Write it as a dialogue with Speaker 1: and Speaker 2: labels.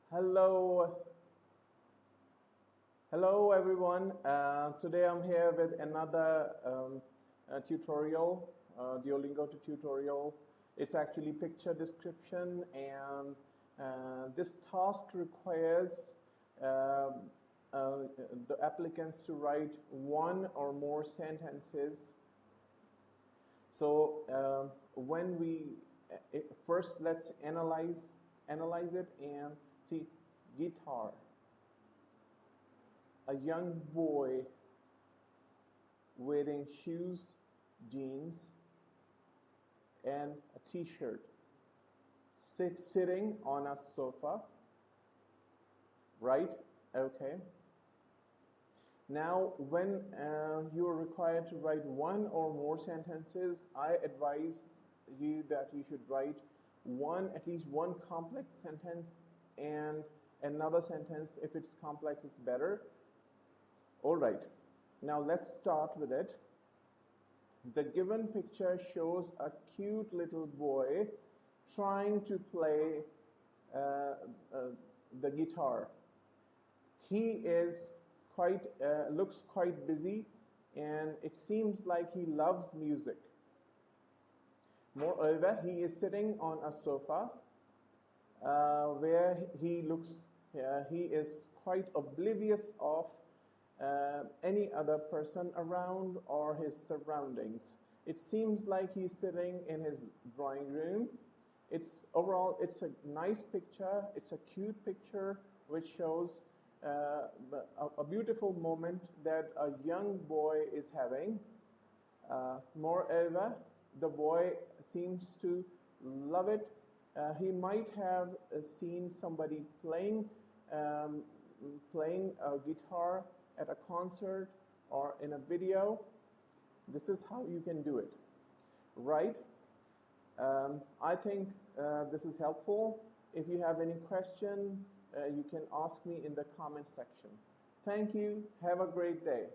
Speaker 1: Hello, hello everyone. Today I'm here with another tutorial, Duolingo tutorial. It's actually picture description, and this task requires the applicants to write one or more sentences. So when we first let's analyze it and see guitar. A young boy wearing shoes, jeans, and a t-shirt, sitting on a sofa, right? Okay. Now, when you are required to write one or more sentences, I advise you that you should write at least one complex sentence and another sentence, if it's complex, is better. All right, now let's start with it. The given picture shows a cute little boy trying to play the guitar. He is looks quite busy, and it seems like he loves music. Moreover, he is sitting on a sofa where he is quite oblivious of any other person around or his surroundings. It seems like he's sitting in his drawing room. Overall, it's a nice picture. It's a cute picture which shows a beautiful moment that a young boy is having. Moreover, the boy seems to love it. He might have seen somebody playing a guitar at a concert or in a video. This is how you can do it, right? I think this is helpful. If you have any question, you can ask me in the comment section. Thank you. Have a great day.